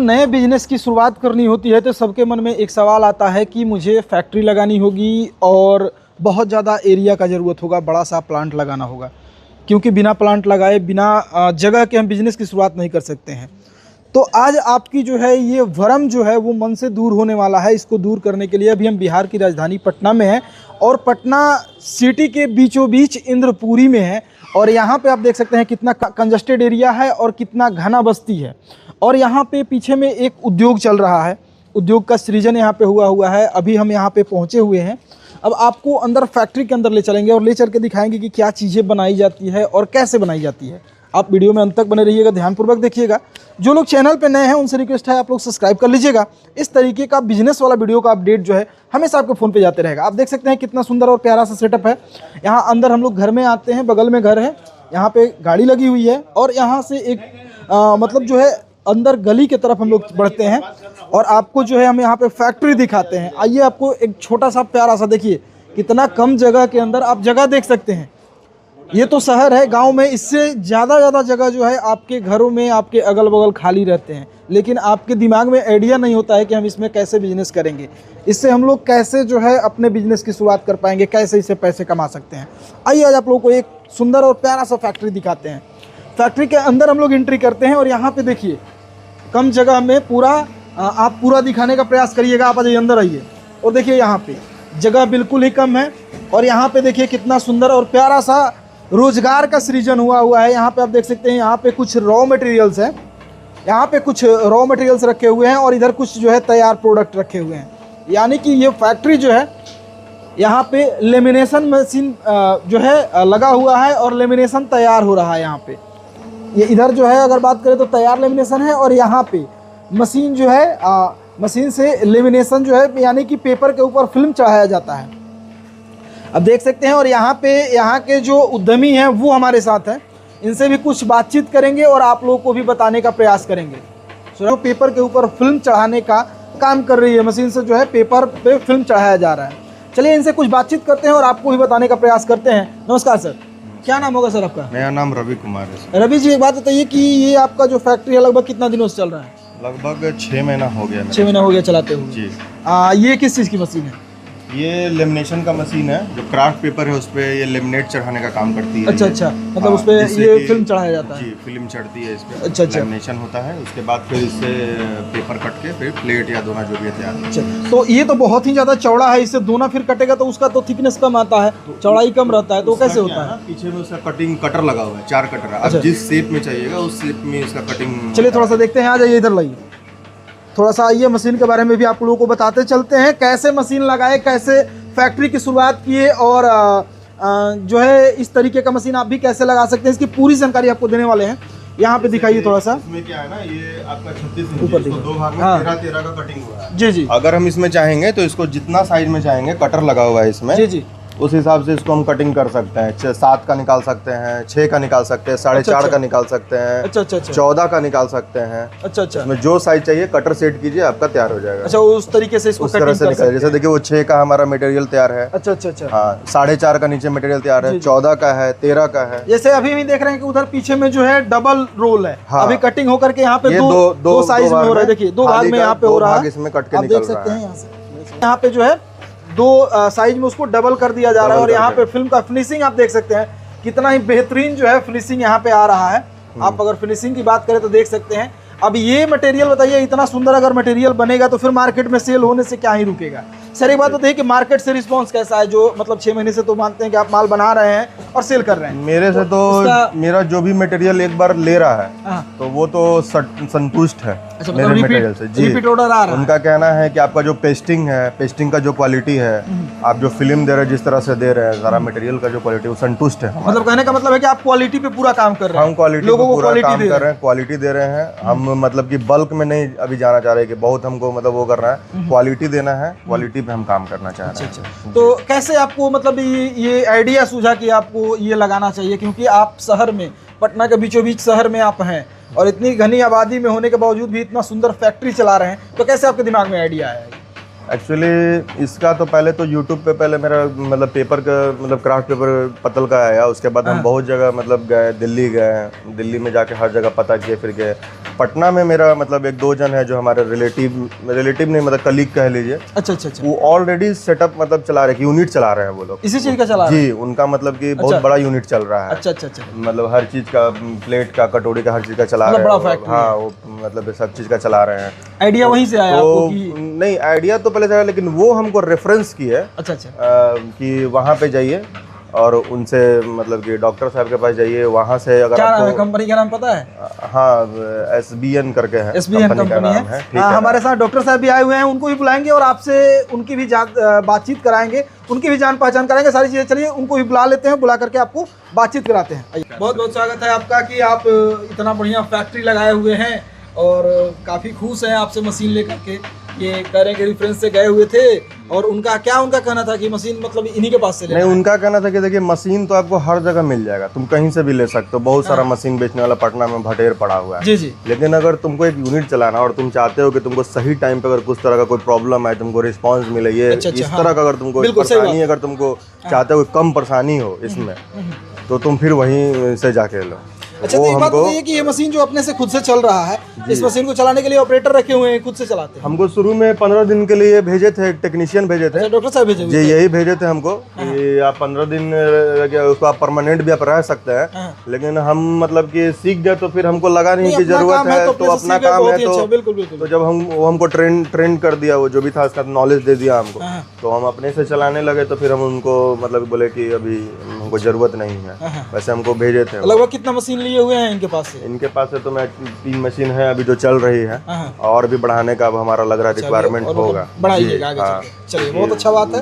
नए बिजनेस की शुरुआत करनी होती है तो सबके मन में एक सवाल आता है कि मुझे फैक्ट्री लगानी होगी और बहुत ज़्यादा एरिया का ज़रूरत होगा, बड़ा सा प्लांट लगाना होगा, क्योंकि बिना प्लांट लगाए, बिना जगह के हम बिज़नेस की शुरुआत नहीं कर सकते हैं। तो आज आपकी जो है ये भ्रम जो है वो मन से दूर होने वाला है। इसको दूर करने के लिए अभी हम बिहार की राजधानी पटना में हैं और पटना सिटी के बीचों बीच इंद्रपुरी में है। और यहाँ पे आप देख सकते हैं कितना कंजस्टेड एरिया है और कितना घना बस्ती है। और यहाँ पे पीछे में एक उद्योग चल रहा है, उद्योग का सृजन यहाँ पे हुआ है। अभी हम यहाँ पे पहुँचे हुए हैं। अब आपको अंदर फैक्ट्री के अंदर ले चलेंगे और ले चल के दिखाएंगे कि क्या चीज़ें बनाई जाती है और कैसे बनाई जाती है। आप वीडियो में अंत तक बने रहिएगा, ध्यानपूर्वक देखिएगा। जो लोग चैनल पे नए हैं उनसे रिक्वेस्ट है आप लोग सब्सक्राइब कर लीजिएगा। इस तरीके का बिजनेस वाला वीडियो का अपडेट जो है हमेशा आपके फ़ोन पे जाते रहेगा। आप देख सकते हैं कितना सुंदर और प्यारा सा सेटअप है। यहाँ अंदर हम लोग घर में आते हैं, बगल में घर है, यहाँ पे गाड़ी लगी हुई है और यहाँ से एक मतलब जो है अंदर गली के तरफ हम लोग बढ़ते हैं और आपको जो है हम यहाँ पे फैक्ट्री दिखाते हैं। आइए आपको एक छोटा सा प्यारा सा, देखिए कितना कम जगह के अंदर आप जगह देख सकते हैं। ये तो शहर है, गांव में इससे ज़्यादा जगह जो है आपके घरों में, आपके अगल बगल खाली रहते हैं, लेकिन आपके दिमाग में आइडिया नहीं होता है कि हम इसमें कैसे बिजनेस करेंगे, इससे हम लोग कैसे जो है अपने बिजनेस की शुरुआत कर पाएंगे, कैसे इससे पैसे कमा सकते हैं। आइए आज आप लोगों को एक सुंदर और प्यारा सा फैक्ट्री दिखाते हैं। फैक्ट्री के अंदर हम लोग एंट्री करते हैं और यहाँ पे देखिए कम जगह में पूरा आप पूरा दिखाने का प्रयास करिएगा। आप आइए अंदर आइए और देखिए यहाँ पे जगह बिल्कुल ही कम है और यहाँ पे देखिए कितना सुंदर और प्यारा सा रोजगार का सृजन हुआ है। यहाँ पे आप देख सकते हैं, यहाँ पे कुछ रॉ मटेरियल्स हैं, यहाँ पे कुछ रॉ मटेरियल्स रखे हुए हैं और इधर कुछ जो है तैयार प्रोडक्ट रखे हुए हैं। यानी कि ये फैक्ट्री जो है यहाँ पे लेमिनेशन मशीन जो है लगा हुआ है और लेमिनेशन तैयार हो रहा है। यहाँ पे ये इधर जो है अगर बात करें तो तैयार लेमिनेशन है और यहाँ पे मशीन जो है मशीन से लेमिनेशन जो है यानी कि पेपर के ऊपर फिल्म चढ़ाया जाता है। अब देख सकते हैं और यहाँ पे यहाँ के जो उद्यमी हैं वो हमारे साथ हैं, इनसे भी कुछ बातचीत करेंगे और आप लोगों को भी बताने का प्रयास करेंगे। तो पेपर के ऊपर फिल्म चढ़ाने का काम कर रही है, मशीन से जो है पेपर पे फिल्म चढ़ाया जा रहा है। चलिए इनसे कुछ बातचीत करते हैं और आपको भी बताने का प्रयास करते हैं। नमस्कार सर, क्या नाम होगा सर आपका? मेरा नाम रवि कुमार है सर। रवि जी, एक बात बताइए कि ये आपका जो फैक्ट्री है लगभग कितना दिनों से चल रहा है? लगभग 6 महीना हो गया। 6 महीना हो गया चलाते हुए जी। ये किस चीज़ की मशीन है? ये लेमिनेशन का मशीन है, जो क्राफ्ट पेपर है उस पर ये लेमिनेट चढ़ाने का काम करती है। अच्छा, मतलब उस पर ये फिल्म चढ़ाया जाता है? जी, फिल्म चढ़ती है इस पर। अच्छा। लेमिनेशन होता है, उसके बाद फिर इससे पेपर कट के फिर प्लेट या दोना जो भी है तैयार। अच्छा, तो ये तो बहुत ही ज़्यादा चौड़ा है, इससे दोना फिर कटेगा तो उसका तो थिकनेस कम आता है, चौड़ाई कम रहता है, तो कैसे होता है? पीछे में उसका कटिंग कटर लगा हुआ है, 4 कटर है। अब जिस शेप में चाहिएगा उस शेप में इसका कटिंग। चलिए थोड़ा सा देखते हैं, आ जाइए इधर लाइए, थोड़ा सा आइए, मशीन के बारे में भी आप लोगों को बताते चलते हैं, कैसे मशीन लगाए, कैसे फैक्ट्री की शुरुआत किए और जो है इस तरीके का मशीन आप भी कैसे लगा सकते हैं, इसकी पूरी जानकारी आपको देने वाले हैं। यहाँ पे दिखाइए थोड़ा सा। इसमें क्या है ना, ये आपका 36 इंच ऊपर इसको 2 भाग में 13 का कटिंग हुआ है। जी। अगर हम इसमें चाहेंगे तो इसको जितना साइज में चाहेंगे, कटर लगा हुआ है इसमें। जी। उस हिसाब से इसको हम कटिंग कर सकते हैं। 7 का निकाल सकते हैं, 6 का निकाल सकते हैं, 4.5 का निकाल सकते हैं। अच्छा। 14 का निकाल सकते हैं। अच्छा। इसमें जो साइज चाहिए कटर सेट कीजिए, आपका तैयार हो जाएगा। अच्छा, उस तरीके से इसको कटिंग कर सकते हैं। जैसे देखिए वो 6 का हमारा मटेरियल तैयार है। अच्छा। हाँ, 4.5 का नीचे मटेरियल तैयार है, 14 का है, 13 का है। जैसे अभी भी देख रहे हैं कि उधर पीछे में जो है डबल रोल है। अभी कटिंग होकर के यहाँ पे दो साइज में हो रहा है। देखिए 2 भाग में यहाँ पे हो रहा है, इसमें कट के निकल देख सकते हैं। यहाँ पे जो है 2 साइज में उसको डबल कर दिया जा रहा है और यहाँ पे फिल्म का फिनिशिंग आप देख सकते हैं कितना ही बेहतरीन जो है फिनिशिंग यहाँ पे आ रहा है। आप अगर फिनिशिंग की बात करें तो देख सकते हैं। अब ये मटेरियल बताइए, इतना सुंदर अगर मटेरियल बनेगा तो फिर मार्केट में सेल होने से क्या ही रुकेगा। सर एक बात बताइए कि मार्केट से रिस्पांस कैसा है? जो मतलब 6 महीने से तो मानते हैं कि आप माल बना रहे हैं और सेल कर रहे हैं। मेरे से तो मेरा जो भी मटेरियल एक बार ले रहा है तो वो तो संतुष्ट है। अच्छा, मेरे मटेरियल से जी, रिपीट ऑर्डर आ रहा है। उनका कहना है कि आपका जो पेस्टिंग है, पेस्टिंग का जो क्वालिटी है, आप जो फिल्म दे रहे हैं, जिस तरह से दे रहे हैं, सारा मटेरियल का जो क्वालिटी वो संतुष्ट है। मतलब कहने का मतलब है कि आप क्वालिटी पे पूरा काम कर रहे हैं। हम क्वालिटी पे पूरा काम कर रहे हैं, क्वालिटी दे रहे हैं। हम मतलब कि बल्क में नहीं अभी जाना चाह रहे कि बहुत हमको मतलब वो करना है, क्वालिटी देना है, क्वालिटी पे हम काम करना चाह रहे हैं। अच्छा। तो कैसे आपको मतलब ये आइडिया सूझा कि आपको ये लगाना चाहिए, क्योंकि आप शहर में, पटना के बीचों बीच शहर में आप हैं और इतनी घनी आबादी में होने के बावजूद भी इतना सुंदर फैक्ट्री चला रहे हैं, तो कैसे आपके दिमाग में आइडिया आया? एक्चुअली इसका तो पहले तो यूट्यूब पे पहले मेरा मतलब पेपर का मतलब क्राफ्ट पेपर पतल का आया, उसके बाद हम बहुत जगह मतलब गए, दिल्ली गए, दिल्ली में जाके हर जगह पता किए, फिर गए पटना में। मेरा मतलब एक दो जन है जो हमारे रिलेटिव नहीं मतलब कलीग कह लीजिए। अच्छा अच्छा अच्छा। वो ऑलरेडी सेटअप मतलब चला रहे, यूनिट चला रहे हैं वो लोग, इसी चीज का चला रहे हैं। जी, उनका मतलब कि बहुत बड़ा यूनिट चल रहा है। अच्छा अच्छा अच्छा। मतलब हर चीज का, प्लेट का, कटोरी का, हर चीज का चला रहे हैं। हाँ, वो मतलब सब चीज का चला रहे हैं। आइडिया वहीं से आया आपको कि? नहीं, आइडिया तो पहले से, लेकिन वो हमको रेफरेंस की है। अच्छा अच्छा। कि वहाँ पे जाइए और उनसे मतलब कि डॉक्टर साहब के पास जाइए, वहाँ से अगर क्या आपको कंपनी का नाम पता है? हाँ, SBN करके है, SBN कंपनी है। हाँ, हमारे साथ डॉक्टर साहब भी आए हुए हैं, उनको भी बुलाएंगे और आपसे उनकी भी बातचीत कराएंगे, उनकी भी जान पहचान कराएंगे, सारी चीज़ें। चलिए उनको भी बुला लेते हैं, बुला करके आपको बातचीत कराते हैं। बहुत बहुत स्वागत है आपका कि आप इतना बढ़िया फैक्ट्री लगाए हुए हैं और काफ़ी खुश हैं आपसे मशीन लेकर के। ये कह रहे हैं कि रेफरेंस से गए हुए थे और उनका कहना था कि मशीन मतलब इन्हीं के पास से लेना। नहीं, उनका कहना था कि देखिए मशीन तो आपको हर जगह मिल जाएगा, तुम कहीं से भी ले सकते हो, बहुत सारा मशीन बेचने वाला पटना में भटेर पड़ा हुआ है। जी जी। लेकिन अगर तुमको एक यूनिट चलाना और तुम चाहते हो कि तुमको सही टाइम पे अगर कुछ तरह का कोई प्रॉब्लम है, तुमको रिस्पॉन्स मिले, ये इस तरह का अगर तुमको परेशानी, अगर तुमको चाहते हो कम परेशानी हो इसमें, तो तुम फिर वहीं से जाके लो। अच्छा, तो एक बात बताइए कि ये मशीन जो अपने से खुद से चल रहा है, इस मशीन को चलाने के लिए ऑपरेटर रखे हुए हैं, खुद से चलाते हैं? हमको शुरू में 15 दिन के लिए भेजे थे, टेक्नीशियन भेजे थे। डॉक्टर साहब भेजे जी, यही भेजे थे हमको कि आप 15 दिन उसको आप परमानेंट भी आप रह सकते हैं। लेकिन हम मतलब कि सीख गए तो फिर हमको लगा नहीं कि जरूरत है, तो अपना काम है तो जब हमको ट्रेन कर दिया, वो जो भी था उसका नॉलेज दे दिया हमको, तो हम अपने से चलाने लगे। तो फिर हम उनको मतलब बोले कि अभी हमको जरूरत नहीं है, वैसे हमको भेजे थे। लगभग कितना मशीन लिए हुए हैं इनके पास से? इनके पास से तो मैं 3 मशीन है अभी जो चल रही है, और भी बढ़ाने का अब हमारा लग रहा है रिक्वायरमेंट होगा। बढ़ाइएगा आगे। चलिए, बहुत अच्छा बात है।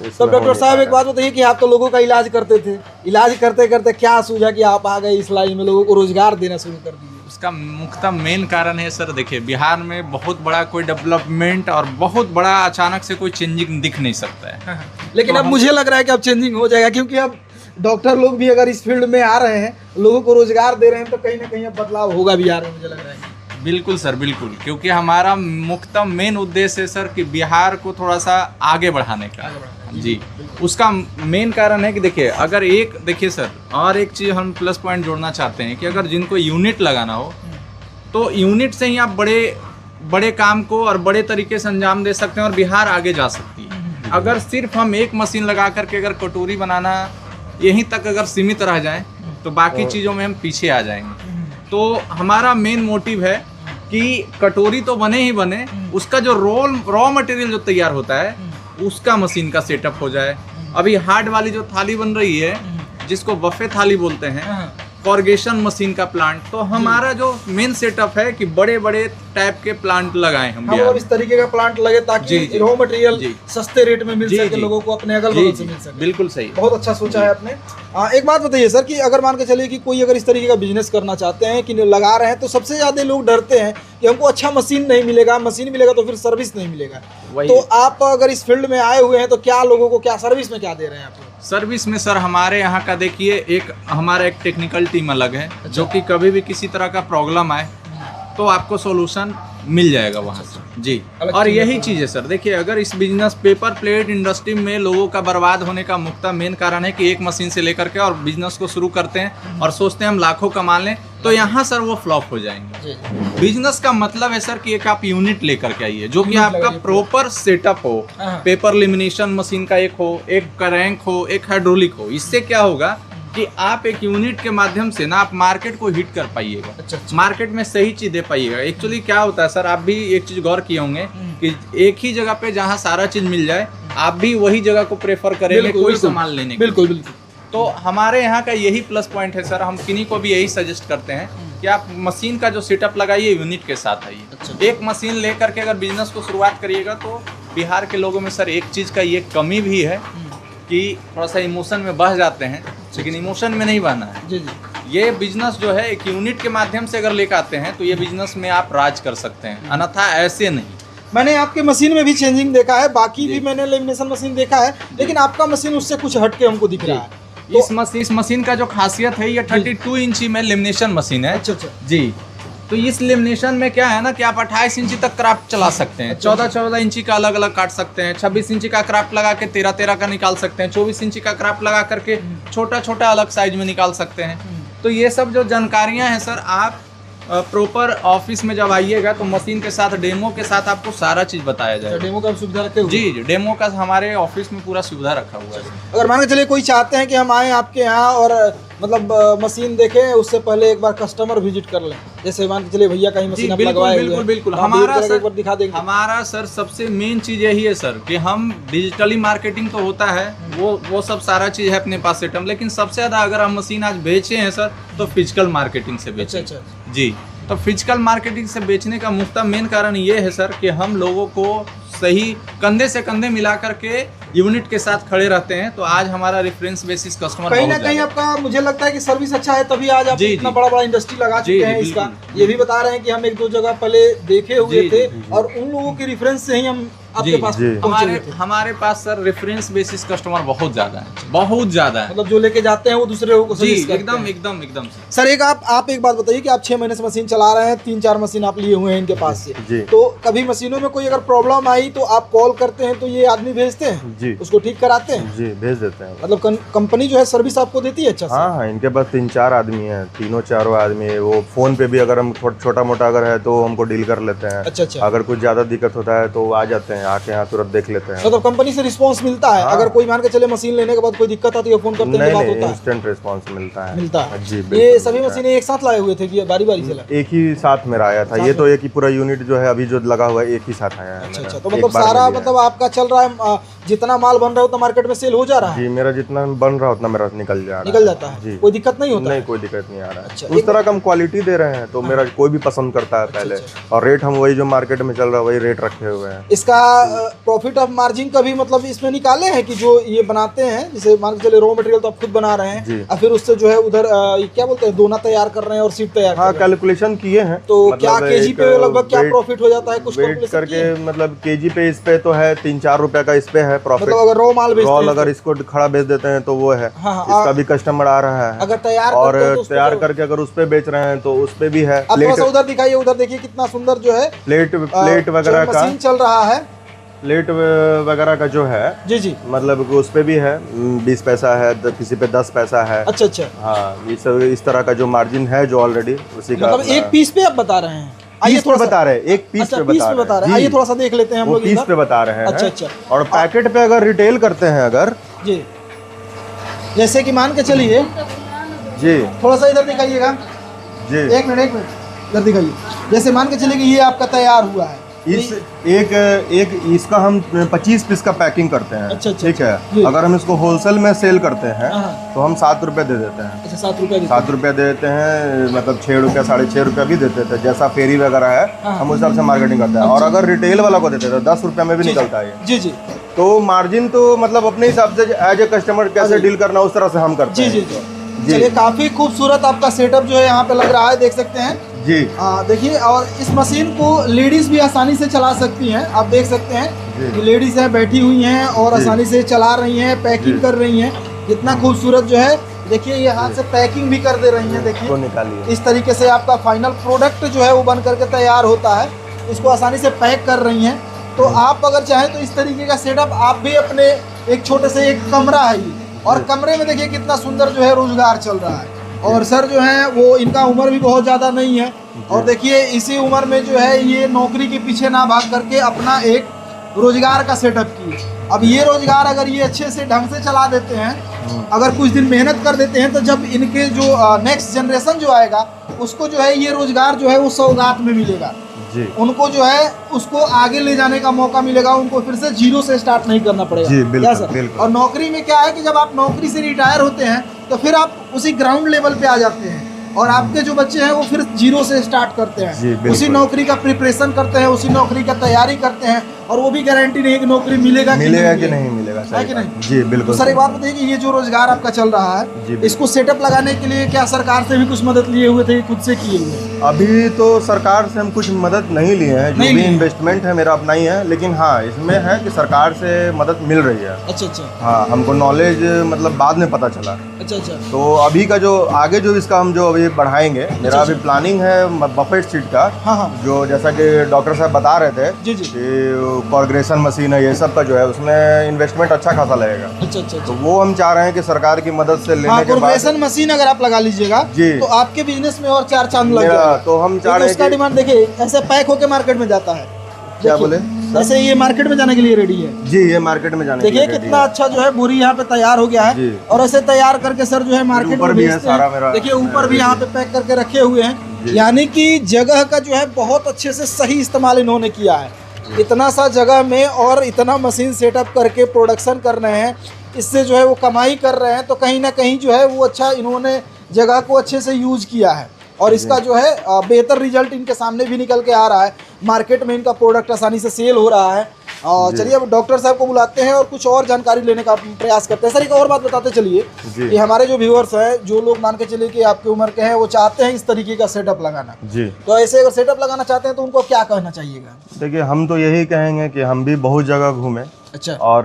तो डॉक्टर साहब एक बात बताइए कि आप तो लोगों का इलाज करते थे, इलाज करते करते क्या सूझा कि आप आ गए इस लाइन में, लोगों को रोजगार देना शुरू कर दिए? उसका मुख्य मेन कारण है सर, देखिए बिहार में बहुत बड़ा कोई डेवलपमेंट और बहुत बड़ा अचानक से कोई चेंजिंग दिख नहीं सकता है। लेकिन अब मुझे लग रहा है कि अब चेंजिंग हो जाएगा, क्योंकि अब डॉक्टर लोग भी अगर इस फील्ड में आ रहे हैं, लोगों को रोजगार दे रहे हैं, तो कहीं ना कहीं अब बदलाव होगा बिहार में, मुझे लग रहा है। बिल्कुल सर, बिल्कुल, क्योंकि हमारा मुख्य मेन उद्देश्य है सर कि बिहार को थोड़ा सा आगे बढ़ाने का। जी, उसका मेन कारण है कि देखिए सर, और एक चीज़ हम प्लस पॉइंट जोड़ना चाहते हैं कि अगर जिनको यूनिट लगाना हो तो यूनिट से ही आप बड़े काम को और बड़े तरीके से अंजाम दे सकते हैं और बिहार आगे जा सकती है। अगर सिर्फ हम एक मशीन लगा करके अगर कटोरी बनाना यहीं तक अगर सीमित रह जाएं तो बाकी चीज़ों में हम पीछे आ जाएंगे। तो हमारा मेन मोटिव है कि कटोरी तो बने ही बने, उसका जो रॉ मटेरियल जो तैयार होता है उसका मशीन का सेटअप हो जाए। अभी हार्ड वाली जो थाली बन रही है, जिसको बफे थाली बोलते हैं, कॉर्गेशन मशीन का प्लांट, तो हमारा जो मेन सेटअप है कि बड़े बड़े टाइप के प्लांट लगाए हम और इस तरीके का प्लांट लगे ताकि रॉ मटेरियल सस्ते रेट में मिल सके, लोगों को अपने अगल बगल से मिल सके। बिल्कुल सही, बहुत अच्छा सोचा है आपने। एक बात बताइए सर कि अगर मान के चलिए कि कोई अगर इस तरीके का बिजनेस करना चाहते हैं कि लगा रहे हैं, तो सबसे ज्यादा लोग डरते हैं कि हमको अच्छा मशीन नहीं मिलेगा, मशीन मिलेगा तो फिर सर्विस नहीं मिलेगा। तो आप अगर इस फील्ड में आए हुए हैं तो क्या लोगों को क्या सर्विस में क्या दे रहे हैं आप? सर्विस में सर हमारे यहाँ का देखिए हमारा एक टेक्निकल टीम अलग है, जो कि कभी भी किसी तरह का प्रॉब्लम आए तो आपको सॉल्यूशन मिल जाएगा वहाँ से। जी, और यही चीज़ है सर, देखिए अगर इस बिजनेस पेपर प्लेट इंडस्ट्री में लोगों का बर्बाद होने का मुख्य मेन कारण है कि एक मशीन से लेकर के और बिजनेस को शुरू करते हैं और सोचते हैं हम लाखों कमा लें, तो यहाँ सर वो फ्लॉप हो जाएंगे। बिजनेस का मतलब है सर कि एक आप यूनिट लेकर के आइए जो कि आपका प्रॉपर सेटअप हो, पेपर लेमिनेशन मशीन का एक हो, एक क्रैंक हो, एक हाइड्रोलिक हो। इससे क्या होगा कि आप एक यूनिट के माध्यम से ना आप मार्केट को हिट कर पाइएगा। अच्छा। मार्केट में सही चीज दे पाइएगा। एक्चुअली क्या होता है सर, आप भी एक चीज गौर किए होंगे कि एक ही जगह पे जहाँ सारा चीज मिल जाए, आप भी वही जगह को प्रेफर करेंगे कोई सामान लेने के। बिल्कुल बिल्कुल। तो हमारे यहाँ का यही प्लस पॉइंट है सर, हम किन्हीं को भी यही सजेस्ट करते हैं कि आप मशीन का जो सेटअप लगाइए यूनिट के साथ आइए। अच्छा। एक मशीन लेकर के अगर बिजनेस को शुरुआत करिएगा तो बिहार के लोगों में सर एक चीज का ये कमी भी है कि थोड़ा सा इमोशन में बह जाते हैं, लेकिन इमोशन में नहीं बहना है। जी जी। ये बिजनेस जो है एक यूनिट के माध्यम से अगर लेकर आते हैं तो ये बिजनेस में आप राज कर सकते हैं, अन्यथा ऐसे नहीं। मैंने आपके मशीन में भी चेंजिंग देखा है, बाकी भी मैंने लेमिनेशन मशीन देखा है, लेकिन आपका मशीन उससे कुछ हटके हमको दिख रहा है। इस मशीन का जो खासियत है, ये 32 इंची में लेमिनेशन मशीन है। अच्छा अच्छा। जी, तो इस लेमिनेशन में क्या है ना कि आप 28 इंची तक क्राफ्ट चला सकते हैं, 14-14 इंची का अलग अलग काट सकते हैं, 26 इंची का क्राफ्ट लगा के 13-13 का निकाल सकते हैं, 24 इंची का क्राफ्ट लगा करके छोटा छोटा अलग साइज में निकाल सकते हैं। तो ये सब जो जानकारियां हैं सर, आप प्रॉपर ऑफिस में जब आइएगा तो मशीन के साथ डेमो के साथ आपको सारा चीज बताया जाएगा। डेमो का सुविधा रखे हुए? जी, डेमो का हमारे ऑफिस में पूरा सुविधा रखा हुआ है। अगर मान के चलिए कोई चाहते हैं कि हम आए आपके यहाँ और मतलब मशीन देखें, उससे पहले एक बार कस्टमर विजिट कर लें, जैसे मान के चलिए भैया कहीं मशीन आप लगवाए हुए हैं, बिल्कुल हमारा सर एक बार दिखा देंगे। हमारा सर सबसे मेन चीज यही है सर कि हम डिजिटली मार्केटिंग तो होता है, वो सब सारा चीज है अपने पास सिस्टम, लेकिन सबसे ज्यादा अगर हम मशीन आज बेचे हैं सर तो फिजिकल मार्केटिंग से बेचे। अच्छा। जी, तो फिजिकल मार्केटिंग से बेचने का मुख्य मेन कारण ये है सर कि हम लोगों को सही कंधे से कंधे मिला करके यूनिट के साथ खड़े रहते हैं। तो आज हमारा रेफरेंस बेसिस कस्टमर कहीं ना कहीं आपका मुझे लगता है कि सर्विस अच्छा है, तभी आज आप इतना बड़ा इंडस्ट्री लगा चुके हैं इसका। ये भी बता रहे हैं कि हम 1-2 जगह पहले देखे हुए थे और उन लोगों के रेफरेंस से ही हम आपके पास हमारे पास सर रेफरेंस बेसिस कस्टमर बहुत ज्यादा है, मतलब जो लेके जाते हैं वो दूसरे लोगों को सजेस्ट करते हैं। एकदम सर एक आप एक बात बताइए कि आप 6 महीने से मशीन चला रहे हैं, 3-4 मशीन आप लिए हुए हैं इनके पास से, तो कभी मशीनों में कोई अगर प्रॉब्लम आई तो आप कॉल करते हैं तो ये आदमी भेजते हैं जी, उसको ठीक कराते हैं? जी, भेज देते हैं। मतलब कंपनी जो है सर्विस आपको देती है अच्छा से? हाँ, इनके पास 3-4 आदमी हैं, 3-4 आदमी, वो फोन पे भी अगर हम छोटा मोटा अगर है तो हमको डील कर लेते हैं। अच्छा। अगर कुछ ज्यादा दिक्कत होता है तो आ जाते हैं, आके यहाँ तुरंत देख लेते हैं। मतलब कंपनी से रिस्पांस मिलता है? अगर कोई मान के चले मशीन लेने के बाद कोई दिक्कत आती है फोन करते हैं, बात होता है? इंस्टेंट रिस्पांस मिलता है जी। ये सभी मशीनें एक साथ लाए हुए थे कि बारी से लाए? एक ही साथ मेरा आया था, ये तो एक ही पूरा यूनिट जो है अभी जो लगा हुआ है एक ही साथ आया है। अच्छा, तो मतलब सारा मतलब आपका चल रहा है, जितना माल बन रहा है उतना मार्केट में सेल हो जा रहा है? जी, मेरा जितना बन रहा है उतना मेरा निकल जाता है जी। कोई दिक्कत नहीं होता? नहीं, कोई दिक्कत नहीं आ रहा है। अच्छा, उस तरह का हम क्वालिटी दे रहे हैं तो मेरा कोई भी पसंद करता है पहले। और रेट हम वही जो मार्केट में चल रहा है वही रेट रखे हुए हैं। इसका प्रॉफिट ऑफ मार्जिन का भी मतलब इसमें निकाले हैं कि जो ये बनाते हैं, जैसे मान के चले रॉ मटेरियल तो आप खुद बना रहे हैं और फिर उससे जो है उधर क्या बोलते हैं दोना तैयार कर रहे हैं और सीट तैयार? हाँ, कैलकुलेशन किए हैं। तो क्या केजी पे लगभग क्या प्रॉफिट हो जाता है कुछ करके? मतलब केजी पे इस पे तो है 3-4 रुपए का इस पे है प्रॉफिट। मतलब अगर रॉ अगर इसको खड़ा बेच देते हैं तो वो है। इसका भी कस्टमर आ रहा है। अगर तैयार और तैयार करके अगर उस पे बेच रहे हैं तो उस पे भी है। प्लेट उधर दिखाइए, उधर देखिए कितना सुंदर जो है प्लेट वगैरह का मशीन चल रहा है। प्लेट वगैरह का जो है जी, मतलब उस पे भी है 20 पैसा है, किसी पे 10 पैसा है। अच्छा। हाँ, इस तरह का जो मार्जिन है जो ऑलरेडी उसी का। मतलब एक पीस पे आप बता रहे हैं? आइए थोड़ा बता रहे हैं, एक पीस पे बता रहे हैं। आइए थोड़ा सा देख लेते हैं हम लोग। पीस पे बता रहे हैं। अच्छा। और पैकेट पे अगर रिटेल करते हैं अगर जी, जैसे कि मान के चलिए जी, थोड़ा सा इधर दिखाइएगा जी, एक मिनट इधर दिखाइए। जैसे मान के चलिए कि ये आपका तैयार हुआ है, एक इसका हम 25 पीस का पैकिंग करते हैं। अच्छा, ठीक है। अगर हम इसको होलसेल में सेल करते हैं तो हम 7 रुपए दे देते हैं। अच्छा, 7 रुपए? 7 रुपए दे देते हैं, मतलब 6 रुपया 6.5 रुपया भी देते थे, जैसा फेरी वगैरह है हम उस हिसाब से मार्केटिंग करते हैं। और अगर रिटेल वाला को देते हैं तो 10 रुपया में भी निकलता है। जी। तो मार्जिन तो मतलब अपने हिसाब से एज ए कस्टमर कैसे डील करना उस तरह से हम करते हैं। जी। चलिए, काफी खूबसूरत आपका सेटअप जो है यहाँ पे लग रहा है, देख सकते हैं जी। देखिए, और इस मशीन को लेडीज भी आसानी से चला सकती हैं। आप देख सकते हैं लेडीज है बैठी हुई हैं और आसानी से चला रही हैं, पैकिंग कर रही हैं। कितना खूबसूरत जो है, देखिए ये हाथ से पैकिंग भी कर दे रही हैं। देखिए निकालिए, इस तरीके से आपका फाइनल प्रोडक्ट जो है वो बन करके तैयार होता है। इसको आसानी से पैक कर रही हैं। तो आप अगर चाहें तो इस तरीके का सेटअप आप भी अपने एक छोटे से एक कमरा है ये, और कमरे में देखिए कितना सुंदर जो है रोजगार चल रहा है। और सर जो है वो इनका उम्र भी बहुत ज़्यादा नहीं है, और देखिए इसी उम्र में जो है ये नौकरी के पीछे ना भाग करके अपना एक रोजगार का सेटअप किए। अब ये रोजगार अगर ये अच्छे से ढंग से चला देते हैं, अगर कुछ दिन मेहनत कर देते हैं, तो जब इनके जो नेक्स्ट जनरेशन जो आएगा उसको जो है ये रोजगार जो है वो सौगात में मिलेगा जी। उनको जो है उसको आगे ले जाने का मौका मिलेगा, उनको फिर से जीरो से स्टार्ट नहीं करना पड़ेगा जी, क्या सर? और नौकरी में क्या है कि जब आप नौकरी से रिटायर होते हैं तो फिर आप उसी ग्राउंड लेवल पे आ जाते हैं, और आपके जो बच्चे हैं वो फिर जीरो से स्टार्ट करते हैं, उसी नौकरी का प्रिपरेशन करते हैं, उसी नौकरी का तैयारी करते हैं। और वो भी गारंटी नहीं है कि नौकरी मिलेगा कि नहीं मिलेगा, है कि नहीं? जी बिल्कुल। सर एक बात बताइए कि ये जो रोजगार आपका चल रहा है, इसको सेटअप लगाने के लिए क्या सरकार से भी कुछ मदद लिए हुए थे, खुद से किए हुए? अभी तो सरकार से हम कुछ मदद नहीं लिए हैं, जो भी इन्वेस्टमेंट है मेरा अपना ही है, लेकिन हाँ इसमें है कि सरकार से मदद मिल रही है। अच्छा अच्छा। हाँ, हमको नॉलेज मतलब बाद में पता चला। अच्छा अच्छा। तो अभी का जो आगे जो इसका हम जो अभी बढ़ाएंगे, मेरा अभी प्लानिंग है बफेट सीट का। हाँ। जो जैसा कि डॉक्टर साहब बता रहे थे जी जी, कि कॉर्पोरेशन मशीन है, ये सब का जो है उसमें इन्वेस्टमेंट अच्छा खासा लगेगा। अच्छा अच्छा। तो वो हम चाह रहे हैं कि सरकार की मदद से लेने के बाद मशीन अगर आप लगा लीजिएगा जी, तो आपके बिजनेस में और 4 चांद लग जाएगा। तो हम चाह रहे हैं उसका डिमांड देखिए ऐसे पैक होके मार्केट में जाता है। क्या बोले? ऐसे ये मार्केट में जाने के लिए रेडी है जी, ये मार्केट में जाने देखिए कितना अच्छा जो है बोरी यहाँ पे तैयार हो गया है, और ऐसे तैयार करके सर जो है मार्केट में भेजते हैं। देखिए ऊपर भी यहाँ पे पैक करके रखे हुए हैं, यानी कि जगह का जो है बहुत अच्छे से सही इस्तेमाल इन्होंने किया है। इतना सा जगह में और इतना मशीन सेटअप करके प्रोडक्शन कर रहे हैं, इससे जो है वो कमाई कर रहे हैं, तो कहीं ना कहीं जो है वो अच्छा इन्होंने जगह को अच्छे से यूज किया है और इसका जो है बेहतर रिजल्ट इनके सामने भी निकल के आ रहा है। मार्केट में इनका प्रोडक्ट आसानी से सेल हो रहा है। और चलिए अब डॉक्टर साहब को बुलाते हैं और कुछ और जानकारी लेने का प्रयास करते हैं। सर एक और बात बताते चलिए कि हमारे जो व्यूअर्स हैं, जो लोग मान के चलिए कि आपकी उम्र के हैं, वो चाहते हैं इस तरीके का सेटअप लगाना जी, तो ऐसे अगर सेटअप लगाना चाहते हैं तो उनको क्या कहना चाहिएगा? देखिए हम तो यही कहेंगे कि हम भी बहुत जगह घूमे। अच्छा। और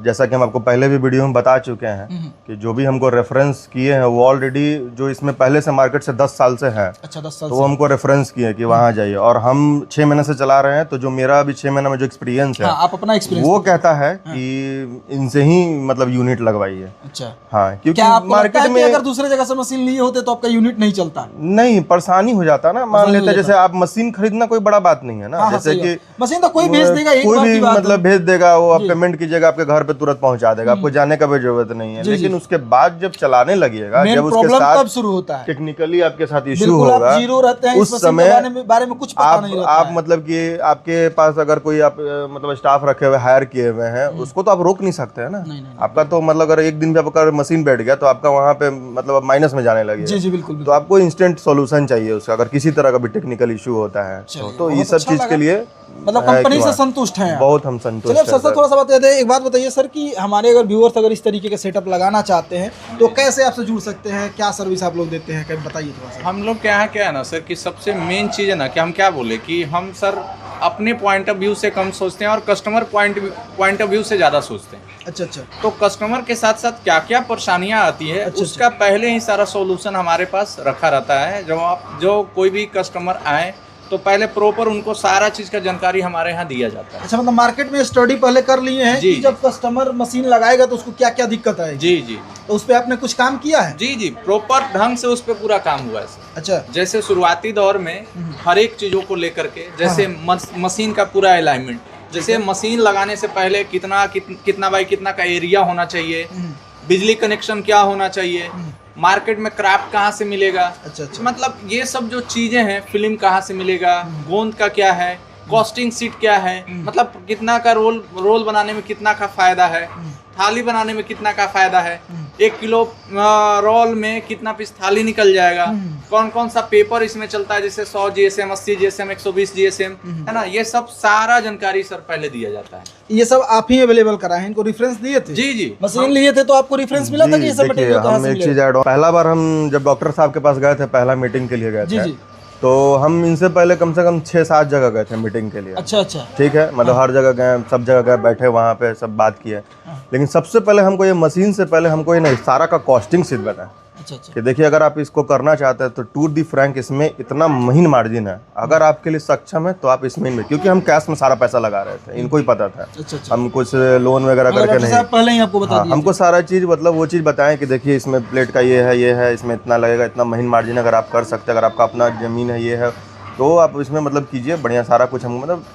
जैसा कि हम आपको पहले भी वीडियो में बता चुके हैं कि जो भी हमको रेफरेंस किए हैं वो ऑलरेडी जो इसमें पहले से मार्केट से 10 साल से है। अच्छा 10 साल तो वो हमको रेफरेंस किए कि वहाँ जाइए, और हम 6 महीने से चला रहे हैं। तो जो मेरा अभी 6 महीना में जो एक्सपीरियंस है, आप अपना एक्सपीरियंस वो कहता है कि इनसे ही मतलब यूनिट लगवाइए। अच्छा हाँ, क्योंकि मार्केट में अगर दूसरे जगह से मशीन लिए होते तो आपका यूनिट नहीं चलता? नहीं, परेशानी हो जाता ना। मान लेते जैसे आप मशीन खरीदना कोई बड़ा बात नहीं है ना, जैसे कि मशीन तो कोई भेज देगा, कोई भी मतलब भेज देगा, वो आप पेमेंट कीजिएगा आपके घर पे तुरंत पहुंचा देगा, आपको जाने का भी जरूरत नहीं है। लेकिन उसके बाद जब चलाने लगिएगा, जब उसके साथ शुरू होता है टेक्निकली आपके साथ इशू होगा, जीरो रहते हैं, उस समय बारे में कुछ पता नहीं रहता आप मतलब कि आपके पास अगर कोई आप मतलब स्टाफ रखे हुए हायर किए हुए हैं, उसको तो आप रोक नहीं सकते हैं ना। आपका तो मतलब अगर एक दिन भी आपका मशीन बैठ गया तो आपका वहाँ पे मतलब माइनस में जाने लगेगा। जी जी बिल्कुल। तो आपको इंस्टेंट सॉल्यूशन चाहिए उसका, अगर किसी तरह का भी टेक्निकल इशू होता है तो ये सब चीज के लिए मतलब कंपनी से संतुष्ट हैं? बहुत हम संतुष्ट हैं। सर थोड़ा सा बता दें, एक बात बताइए सर कि हमारे अगर व्यूअर्स अगर इस तरीके का सेटअप लगाना चाहते हैं तो कैसे आपसे जुड़ सकते हैं, क्या सर्विस आप लोग देते हैं, क्या बताइए थोड़ा सा। हम लोग के यहाँ क्या है ना सर कि सबसे मेन चीज़ है ना कि हम क्या बोले कि हम सर अपने पॉइंट ऑफ व्यू से कम सोचते हैं और कस्टमर पॉइंट ऑफ व्यू से ज़्यादा सोचते हैं। अच्छा अच्छा। तो कस्टमर के साथ साथ क्या क्या परेशानियाँ आती है उसका पहले ही सारा सॉल्यूशन हमारे पास रखा रहता है। जो कोई भी कस्टमर आए तो पहले प्रॉपर उनको सारा चीज का जानकारी हमारे यहाँ दिया जाता है। अच्छा, मतलब मार्केट में स्टडी पहले कर लिए हैं कि जब कस्टमर मशीन लगाएगा तो उसको क्या क्या दिक्कत है? जी जी। तो उस पे आपने कुछ काम किया है? जी जी, प्रॉपर ढंग से उस पे पूरा काम हुआ है। अच्छा। जैसे शुरुआती दौर में हर एक चीजों को लेकर के, जैसे मशीन का पूरा अलाइनमेंट, जैसे मशीन लगाने से पहले कितना बाई कितना का एरिया होना चाहिए, बिजली कनेक्शन क्या होना चाहिए, मार्केट में क्राफ्ट कहाँ से मिलेगा, अच्छा, मतलब ये सब जो चीजें हैं, फिल्म कहाँ से मिलेगा, गोंद का क्या है, कॉस्टिंग सीट क्या है, मतलब कितना का रोल बनाने में कितना का फायदा है, थाली बनाने में कितना का फायदा है, 1 किलो रोल में कितना पीस थाली निकल जाएगा, कौन कौन सा पेपर इसमें चलता है, जैसे 100 GSM, 80 GSM, 120 GSM, है ना, ये सब सारा जानकारी सर पहले दिया जाता है। ये सब आप ही अवेलेबल कराए हैं, इनको रेफरेंस दिए थे? जी जी, मशीन लिए थे तो आपको रेफरेंस मिला था कि ये सब मटेरियल कहां से मिलेगा? पहला बार हम जब डॉक्टर साहब के पास गए थे, पहला मीटिंग के लिए गए थे, तो हम इनसे पहले कम से कम 6-7 जगह गए थे मीटिंग के लिए। अच्छा अच्छा, ठीक है, मतलब हर जगह गए, सब जगह गए, बैठे वहाँ पे सब बात किए। लेकिन सबसे पहले हमको ये मशीन से पहले हमको ये सारा का कॉस्टिंग शीट बताया। अच्छा अच्छा। कि देखिए अगर आप इसको करना चाहते हैं तो टू दी फ्रैंक इसमें इतना महीन मार्जिन है, अगर आपके लिए सक्षम है तो आप इसमें, क्योंकि हम कैश में सारा पैसा लगा रहे थे, इनको ही पता था। अच्छा, हम कुछ लोन वगैरह करके नहीं, पहले ही आपको बता दिया। हमको सारा चीज मतलब वो चीज बताएं कि देखिए इसमें प्लेट का ये है, इसमें इतना लगेगा, इतना महीन मार्जिन अगर आप कर सकते हैं, अगर आपका अपना जमीन है, ये है, तो आप इसमें मतलब कीजिए बढ़िया सारा कुछ। हम मतलब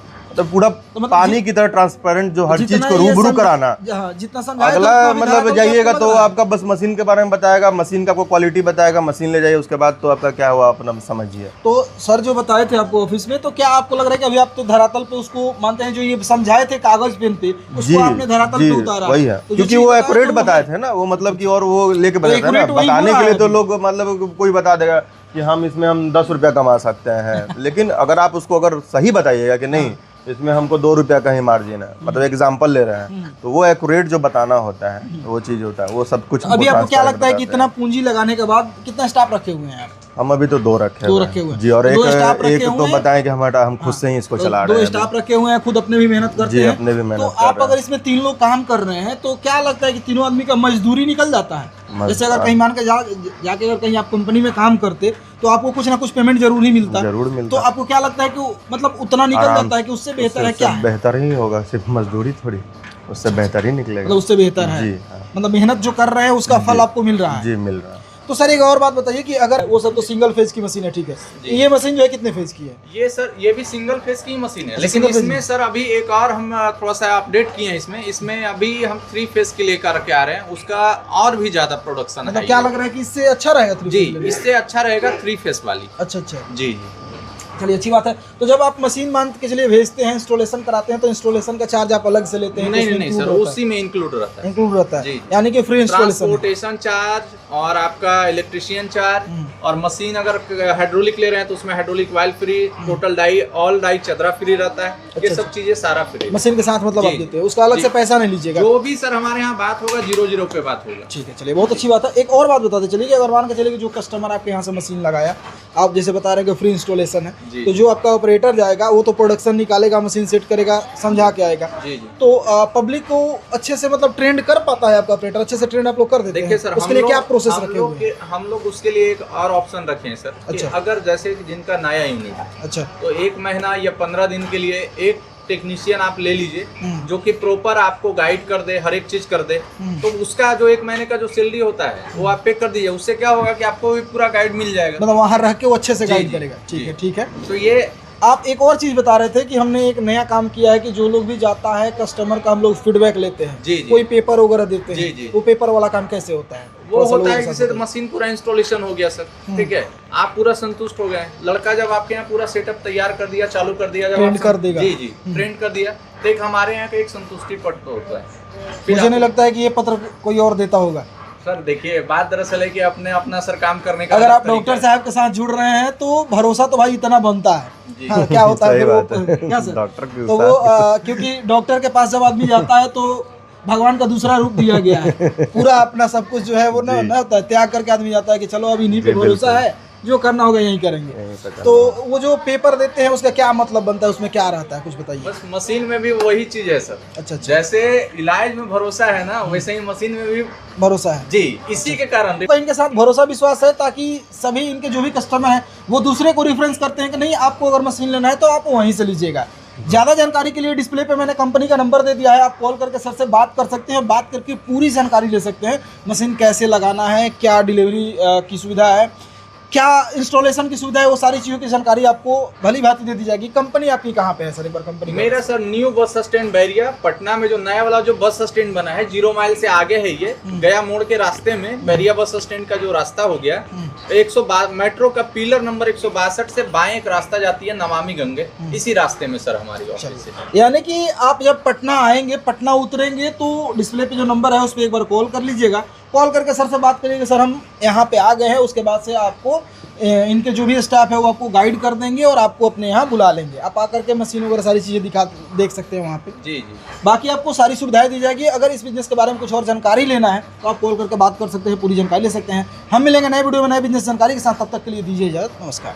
पूरा पानी की तरह ट्रांसपेरेंट जो हर चीज को रूबरू कराना। जितना अगला मतलब जाइएगा तो आपका बस मशीन के बारे में बताएगा, मशीन का कोई क्वालिटी बताएगा, मशीन ले जाइए, उसके बाद तो आपका क्या हुआ अपना समझिए। तो सर जो बताए थे आपको ऑफिस में, तो क्या आपको लग रहा है कि अभी आप तो धरातल पे उसको मानते हैं, जो ये समझाए थे कागज पेन पे, उसको आपने धरातल पे उतारा? वही है, क्योंकि वो एक्यूरेट बताए थे ना, वो मतलब कि और वो लेके बताए थे ना, बताने के लिए तो लोग मतलब कोई बता देगा कि हम इसमें 10 रुपया कमा सकते हैं, लेकिन अगर आप उसको अगर सही बताइएगा कि नहीं इसमें हमको 2 रुपया का ही मार्जिन है, मतलब एग्जांपल ले रहे हैं तो वो एक्यूरेट जो बताना होता है वो चीज होता है, वो सब कुछ। अभी आपको क्या लगता है कि इतना पूंजी लगाने के बाद कितना स्टाफ रखे हुए हैं आप? हम अभी तो 2 रखे हुए हैं जी, और एक तो बताएं कि हम खुद से ही इसको चला रहे हैं। 2 स्टाफ रखे हुए हैं, खुद अपने भी मेहनत करते हैं। अपने भी मेहनत तो आप अगर इसमें 3 लोग काम कर रहे हैं तो क्या लगता है कि तीनों आदमी का मजदूरी निकल जाता है? जैसे अगर कहीं मान के जाके अगर कहीं आप कंपनी में काम करते तो आपको कुछ ना कुछ पेमेंट जरूर ही मिलता है, तो आपको क्या लगता है कि मतलब उतना निकल जाता है कि उससे बेहतर है क्या? बेहतर ही होगा, सिर्फ मजदूरी थोड़ी, उससे बेहतर ही निकलेगा। मतलब उससे बेहतर है, मतलब मेहनत जो कर रहे हैं उसका फल आपको मिल रहा है। जी मिल रहा है। तो सर एक और बात बताइए कि अगर वो सब तो सिंगल फेज की मशीन है, ठीक है, ये मशीन जो है कितने फेज की है? ये सर ये भी सिंगल फेज की मशीन है, लेकिन इसमें सर अभी एक और हम थोड़ा सा अपडेट किए हैं इसमें अभी हम 3 फेज की लेकर के आ रहे हैं, उसका और भी ज्यादा प्रोडक्शन मतलब क्या लग रहा है कि इससे अच्छा रहेगा? जी इससे अच्छा रहेगा 3 फेज वाली। अच्छा जी जी, चलिए अच्छी बात है। तो जब आप मशीन मान के चलिए भेजते हैं, इंस्टॉलेशन कराते हैं, तो इंस्टॉलेशन का चार्ज आप अलग से लेते हैं? नहीं सर, उसी में इंक्लूड रहता है यानी कि फ्री इंस्टॉलेशन, ट्रांसपोर्टेशन चार्ज और आपका इलेक्ट्रिशियन चार्ज, और मशीन अगर हाइड्रोलिक ले रहे हैं तो उसमें हाइड्रोलिक वाइल free, total die all die चदरा फ्री रहता है। ये सब चीजें सारा फ्री मशीन के साथ मतलब आप देते हैं, उसका अलग से पैसा नहीं लीजिएगा? जो भी सर हमारे यहाँ बात होगा 0 पे बात होगा। ठीक है, चलिए बहुत अच्छी बात है। एक और बात बताते चलिए कि अगर मान के चलिए कि जो कस्टमर आपके यहाँ से मशीन लगाया, आप जैसे बता रहे हैं कि फ्री इंस्टॉलेशन है, तो जो आपका ऑपरेटर जाएगा वो तो प्रोडक्शन निकालेगा, मशीन सेट करेगा, समझा के आएगा। तो पब्लिक को अच्छे से मतलब ट्रेंड कर पाता है आपका ऑपरेटर? अच्छे से ट्रेंड आप लोग कर देते हैं? सर उसके लिए क्या प्रोसेस रखे हुए हैं? हम लोग उसके लिए एक और ऑप्शन रखे हैं सर। अच्छा, अगर जैसे जिनका नया यूनिट है, अच्छा, तो 1 महीना या 15 दिन के लिए एक टेक्नीशियन आप ले लीजिए जो कि प्रॉपर आपको गाइड कर दे, हर एक चीज कर दे, तो उसका जो 1 महीने का जो सैलरी होता है वो आप पे कर दीजिए। उससे क्या होगा कि आपको भी पूरा गाइड मिल जाएगा, मतलब वहाँ रह के वो अच्छे से गाइड करेगा। ठीक है। तो ये आप एक और चीज बता रहे थे कि हमने एक नया काम किया है कि जो लोग भी जाता है कस्टमर का हम लोग फीडबैक लेते हैं, कोई पेपर वगैरह देते हैं, वो पेपर वाला काम कैसे होता है? वो होता है जैसे मशीन पूरा इंस्टॉलेशन हो गया सर, ठीक है, आप पूरा संतुष्ट हो गए, लड़का जब आपके यहाँ पूरा सेटअप तैयार कर दिया, चालू कर दिया, जब ट्रेंड कर देगा, जी ट्रेंड कर दिया, तो एक हमारे यहाँ का एक संतुष्टि पत्र होता है। मुझे नहीं लगता है कि ये पत्र कोई और देता होगा। सर देखिए बात दरअसल है कि अपना सर काम करने का, अगर आप डॉक्टर साहब के साथ जुड़ रहे हैं तो भरोसा तो भाई इतना बनता है। हाँ, क्या होता है वो क्या सर, तो वो क्योंकि डॉक्टर के पास जब आदमी जाता है तो भगवान का दूसरा रूप दिया गया है, पूरा अपना सब कुछ जो है वो ना होता है, त्याग करके आदमी जाता है कि चलो अभी इन्हीं पे भरोसा है, जो करना होगा यही करेंगे। तो वो जो पेपर देते हैं उसका क्या मतलब बनता है, उसमें क्या रहता है, कुछ बताइए। बस मशीन में भी वही चीज है सर। अच्छा, जैसे इलाज में भरोसा है ना, वैसे ही मशीन में भी भरोसा है जी। इसी के कारण तो इनके साथ भरोसा विश्वास है, ताकि सभी इनके जो भी कस्टमर हैं वो दूसरे को रेफरेंस करते हैं कि नहीं आपको अगर मशीन लेना है तो आप वहीं से लीजिएगा। ज़्यादा जानकारी के लिए डिस्प्ले पे मैंने कंपनी का नंबर दे दिया है, आप कॉल करके सर से बात कर सकते हैं, बात करके पूरी जानकारी ले सकते हैं, मशीन कैसे लगाना है, क्या डिलीवरी की सुविधा है, क्या इंस्टॉलेशन की सुविधा है, वो सारी चीज़ों की जानकारी आपको भली भांति दे दी जाएगी। कंपनी आपकी कहाँ पे है सर, एक बार कंपनी? मेरा sir new bus stand Bairiya Patna में, जो नया वाला जो बस स्टैंड बना है 0 माइल से आगे है, ये गया मोड़ के रास्ते में बैरिया बस स्टैंड का जो रास्ता हो गया 112 मेट्रो का पिलर नंबर 162 से बाएं एक रास्ता जाती है नमामि गंगे, इसी रास्ते में सर हमारी ऑफिस है। यानी कि आप जब पटना आएंगे, पटना उतरेंगे तो डिस्प्ले पे जो नंबर है उस पर एक बार कॉल कर लीजिएगा, कॉल करके सर से बात करिएगा, सर हम यहाँ पे आ गए हैं, उसके बाद से आपको इनके जो भी स्टाफ है वो आपको गाइड कर देंगे और आपको अपने यहाँ बुला लेंगे, आप आकर के मशीन वगैरह सारी चीज़ें देख सकते हैं वहाँ पे। जी। बाकी आपको सारी सुविधाएं दी जाएगी। अगर इस बिजनेस के बारे में कुछ और जानकारी लेना है तो आप कॉल करके बात कर सकते हैं, पूरी जानकारी ले सकते हैं। हम मिलेंगे नए वीडियो में नए बिजनेस जानकारी के साथ, तब तक के लिए दीजिए इजाज़त, नमस्कार।